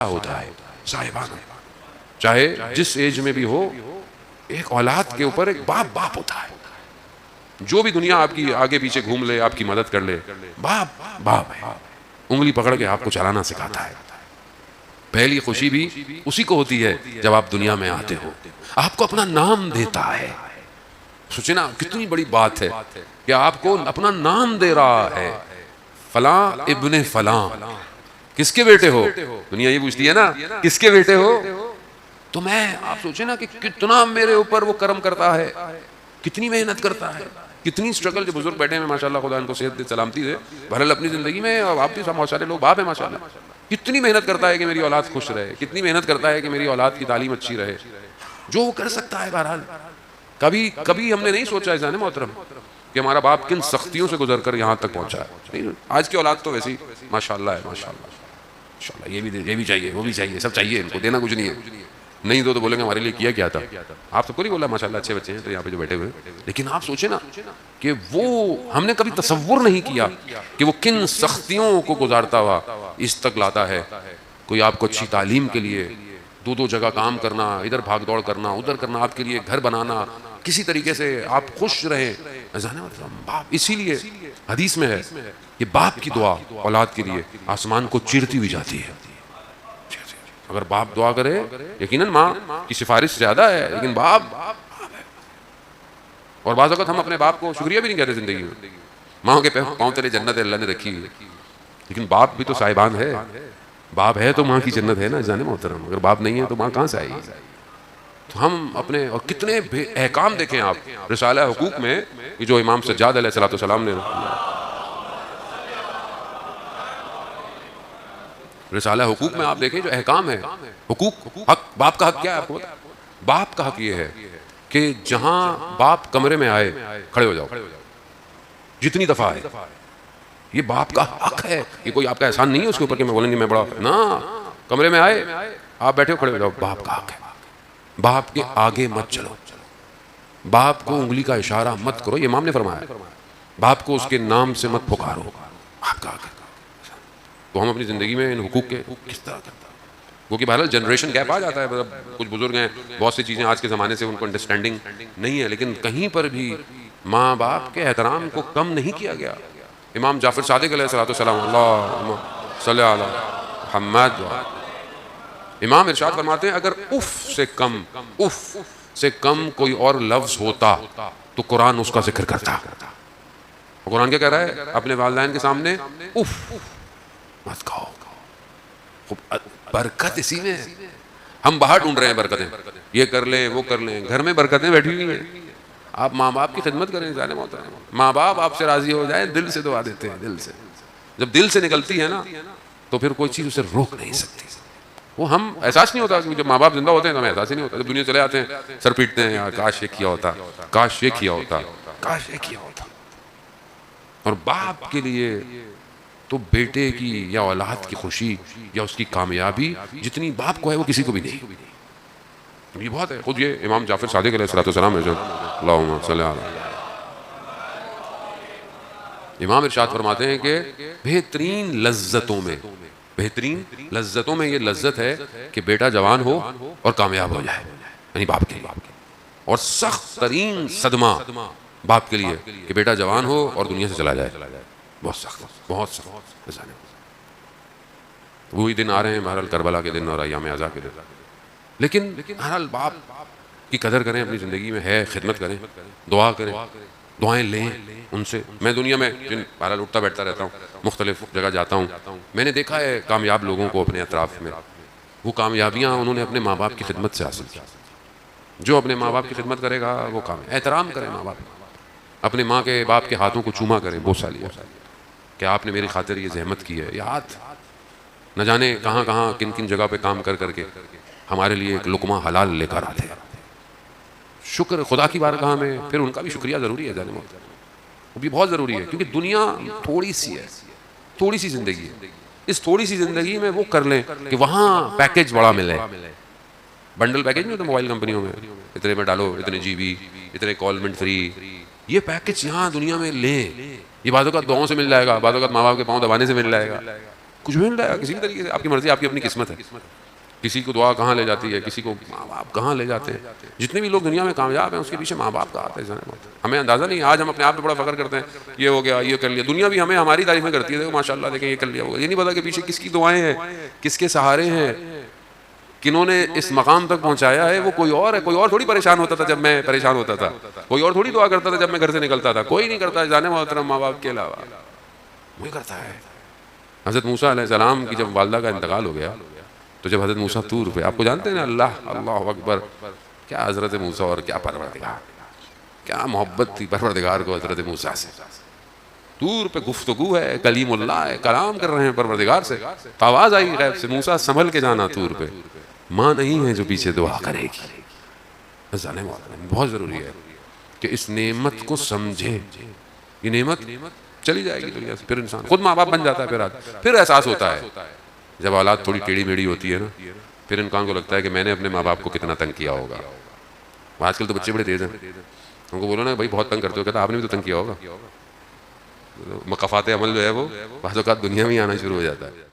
ہوتا ہے صاحبانہ، چاہے جس ایج میں بھی ہو، ایک اولاد کے اوپر ایک باپ ہوتا ہے. جو بھی دنیا آپ کی آگے پیچھے گھوم لے، آپ کی مدد کر لے، باپ ہے. انگلی پکڑ کے آپ کو چلانا سکھاتا ہے. پہلی خوشی بھی اسی کو ہوتی ہے جب آپ دنیا میں آتے ہو. آپ کو اپنا نام دیتا ہے. سوچیں نا کتنی بڑی بات ہے کہ آپ کو اپنا نام دے رہا ہے، فلاں ابن فلاں. کس کے بیٹے ہو؟ دنیا یہ پوچھتی ہے نا کس کے بیٹے ہو؟ تو آپ سوچیں نا کہ کتنا میرے اوپر وہ کرم کرتا ہے، کتنی محنت کرتا ہے، کتنی سٹرگل. جو بزرگ بیٹھے ہیں ماشاءاللہ، خدا ان کو صحت دے، سلامتی دے، بہرحال اپنی زندگی میں آپ بھی بہت سارے لوگ باپ ہیں ماشاءاللہ. کتنی محنت کرتا ہے کہ میری اولاد خوش رہے، کتنی محنت کرتا ہے کہ میری اولاد کی تعلیم اچھی رہے. جو وہ کر سکتا ہے بہرحال. کبھی ہم نے نہیں سوچا ایسا نا محترم کہ ہمارا باپ کن سختیوں سے گزر کر یہاں تک پہنچا ہے. آج کی اولاد تو ویسی ماشاءاللہ ہے، ماشاءاللہ. یہ بھی چاہیے، وہ بھی چاہیے، سب چاہیے. ان کو دینا کچھ نہیں ہے. نہیں تو بولیں گے ہمارے لیے کیا تھا. آپ سب کو نہیں بولا ماشاءاللہ اچھے بچے ہیں تو یہاں پہ جو بیٹھے ہوئے، لیکن آپ سوچیں نا کہ وہ ہم نے کبھی تصور نہیں کیا کہ وہ کن سختیوں کو گزارتا ہوا اس تک لاتا ہے. کوئی آپ کو اچھی تعلیم کے لیے دو جگہ کام کرنا، ادھر بھاگ دوڑ کرنا، ادھر کرنا، آپ کے لیے گھر بنانا، کسی طریقے سے آپ خوش رہیں. باپ، اسی لیے حدیث میں ہے کہ باپ کی دعا اولاد کے لیے آسمان کو چیرتی ہوئی جاتی ہے. اگر باپ دعا کرے، یقیناً ماں کی سفارش زیادہ ہے لیکن باپ. اور بعض اوقات ہم اپنے باپ کو شکریہ بھی نہیں کہتے زندگی میں. ماں کے پاؤں تلے جنت اللہ نے رکھی ہے، لیکن باپ بھی تو صاحبان ہے. باپ ہے تو ماں کی جنت ہے نا جانے محترم. اگر باپ نہیں ہے تو ماں کہاں سے آئے گی؟ تو ہم اپنے اور کتنے احکام دیکھیں آپ رسالہ حقوق میں، جو امام سجاد علیہ السلام نے رسالہ حقوق میں آپ دیکھیں جو احکام ہے، حقوق، حق. باپ کا حق کیا ہے آپ کو؟ باپ کا حق یہ ہے کہ جہاں باپ کمرے میں آئے کھڑے ہو جاؤ، جتنی دفعہ آئے. یہ باپ کا حق ہے. یہ کوئی آپ کا احسان نہیں ہے اس کے اوپر کہ میں بولیں گے میں بڑا نا. کمرے میں آئے، آپ بیٹھے ہو کھڑے ہو جاؤ. باپ کا حق ہے. باپ کے آگے مت چلو، باپ کو انگلی کا اشارہ مت کرو. یہ امام نے فرمایا. باپ کو اس کے نام سے مت پکارو. آپ کا حق ہے. تو ہم اپنی زندگی میں ان حقوق کے کس طرح کرتا ہے؟ کیونکہ بہرحال جنریشن گیپ آ جاتا ہے. کچھ بزرگ ہیں، بہت سی چیزیں آج کے زمانے سے ان کو انڈرسٹینڈنگ نہیں ہے، لیکن کہیں پر بھی ماں باپ کے احترام کو کم نہیں کیا گیا. امام جعفر صادق علیہ السلام، اللہم صلی علی محمد. امام ارشاد فرماتے ہیں اگر اف سے کم کوئی اور لفظ ہوتا تو قرآن اس کا ذکر کرتا. قرآن کیا کہہ رہا ہے؟ اپنے والدین کے سامنے اف مت کہو. برکت اسی میں ہے. ہم باہر ڈھونڈ رہے ہیں برکتیں، یہ کر لیں وہ کر لیں. گھر میں برکتیں بیٹھی ہوئی ہیں. آپ ماں باپ کی خدمت کریں. ظالم ہوتا ہے ماں باپ آپ سے راضی ہو جائیں، دل سے دعا دیتے ہیں. دل سے جب دل سے نکلتی ہے نا تو پھر کوئی چیز اسے روک نہیں سکتی. وہ ہم احساس نہیں ہوتا. جب ماں باپ زندہ ہوتے ہیں تو ہمیں احساس ہی نہیں ہوتا. جب دنیا چلے آتے ہیں سر پیٹتے ہیں، یار کاش یہ کیا ہوتا، کاش یہ کیا ہوتا، کاش یہ کیا ہوتا. اور باپ کے لیے تو بیٹے کی یا اولاد کی خوشی یا اس کی کامیابی جتنی باپ کو ہے وہ کسی کو بھی نہیں. یہ بہت ہے. خود یہ امام جعفر صادق علیہ السلام ہے جو اللہم صلی علی. امام ارشاد فرماتے ہیں کہ بہترین لذتوں میں یہ لذت ہے کہ بیٹا جوان ہو اور کامیاب ہو جائے، یعنی باپ کے لیے. اور سخت ترین صدمہ باپ کے لیے کہ بیٹا جوان ہو اور دنیا سے چلا جائے. بہت سخت، بہت سخت. وہی دن آ رہے ہیں بہرحال کربلا کے دن اور ایام عزا کے دن. لیکن بہرحال باپ کی قدر کریں اپنی زندگی میں ہے، خدمت کریں، دعا کریں، دعائیں لیں ان سے. میں دنیا میں بہرحال اٹھتا بیٹھتا رہتا ہوں، مختلف جگہ جاتا ہوں. میں نے دیکھا ہے کامیاب لوگوں کو اپنے اطراف میں، وہ کامیابیاں انہوں نے اپنے ماں باپ کی خدمت سے حاصل کی. جو اپنے ماں باپ کی خدمت کرے گا وہ کامیاب. احترام کرے ماں باپ. اپنے ماں کے باپ کے ہاتھوں کو چوما کریں، بوسہ لیا کہ آپ نے میری خاطر یہ زحمت کی ہے. یہ ہاتھ نہ جانے کہاں کہاں کن کن جگہ پہ کام کر کے ہمارے لیے ایک لقمہ حلال لے کر آتے ہیں. شکر خدا کی بارگاہ میں پھر ان کا بھی شکریہ ضروری ہے جانے محترم. وہ بھی بہت ضروری ہے کیونکہ دنیا تھوڑی سی ہے، تھوڑی سی زندگی ہے. اس تھوڑی سی زندگی میں وہ کر لیں کہ وہاں پیکیج بڑا ملے. بنڈل پیکیج نہیں ہوتا موبائل کمپنیوں میں، اتنے میں ڈالو اتنے جی بی، اتنے کال منٹ فری. یہ پیکیج یہاں دنیا میں لیں. یہ بعض اوقات دعاؤں سے مل جائے گا، بعض اوقات ماں باپ کے پاؤں دبانے سے مل جائے گا. کچھ بھی مل رہا ہے کسی بھی طریقے سے، آپ کی مرضی، آپ کی اپنی قسمت ہے. کسی کو دعا کہاں لے جاتی ہے، کسی کو ماں باپ کہاں لے جاتے ہیں. جتنے بھی لوگ دنیا میں کامیاب ہیں اس کے پیچھے ماں باپ کا ہاتھ ہے. ہمیں اندازہ نہیں. آج ہم اپنے آپ پہ بڑا فخر کرتے ہیں، یہ ہو گیا، یہ کر لیا. دنیا بھی ہمیں ہماری تعریفیں کرتی ہے، دیکھو ماشاء اللہ، دیکھیں یہ کر لیا. یہ نہیں پتا کہ پیچھے کس کی دعائیں ہیں، کس کے سہارے ہیں، کنہوں نے اس مقام تک پہنچایا ہے. وہ کوئی اور ہے. کوئی اور تھوڑی پریشان ہوتا تھا جب میں پریشان ہوتا تھا. کوئی اور تھوڑی دعا کرتا تھا جب میں گھر سے نکلتا تھا. کوئی نہیں کرتا جانے محترم ماں باپ کے علاوہ، وہی کرتا ہے. حضرت موسیٰ علیہ السلام کی جب والدہ کا انتقال ہو گیا تو جب حضرت موسیٰ طور پہ، آپ کو جانتے ہیں نا، اللہ اکبر، کیا حضرت موسیٰ اور کیا پروردگار، کیا محبت تھی پروردگار کو حضرت موسیٰ سے. طور پہ گفتگو ہے، کلیم اللہ ہے، کلام کر رہے ہیں پروردگار سے. تو آواز آئی غیب سے، موسیٰ سنبھل کے جانا طور پہ، ماں نہیں ہے جو پیچھے دعا کرے گی. بہت ضروری ہے کہ اس نعمت کو سمجھیں. یہ نعمت چلی جائے گی دنیا سے، پھر انسان خود ماں باپ بن جاتا ہے. پھر احساس ہوتا ہے جب اولاد تھوڑی ٹیڑھی میڑھی ہوتی ہے نا، پھر انسان کو لگتا ہے کہ میں نے اپنے ماں باپ کو کتنا تنگ کیا ہوگا. آج کل تو بچے بڑے تیز ہیں، ان کو بولو نا بھائی بہت تنگ کرتے ہو، کہتا آپ نے بھی تو تنگ کیا ہوگا. مقافات عمل جو ہے وہ بعض اوقات دنیا میں ہی آنا شروع ہو جاتا ہے.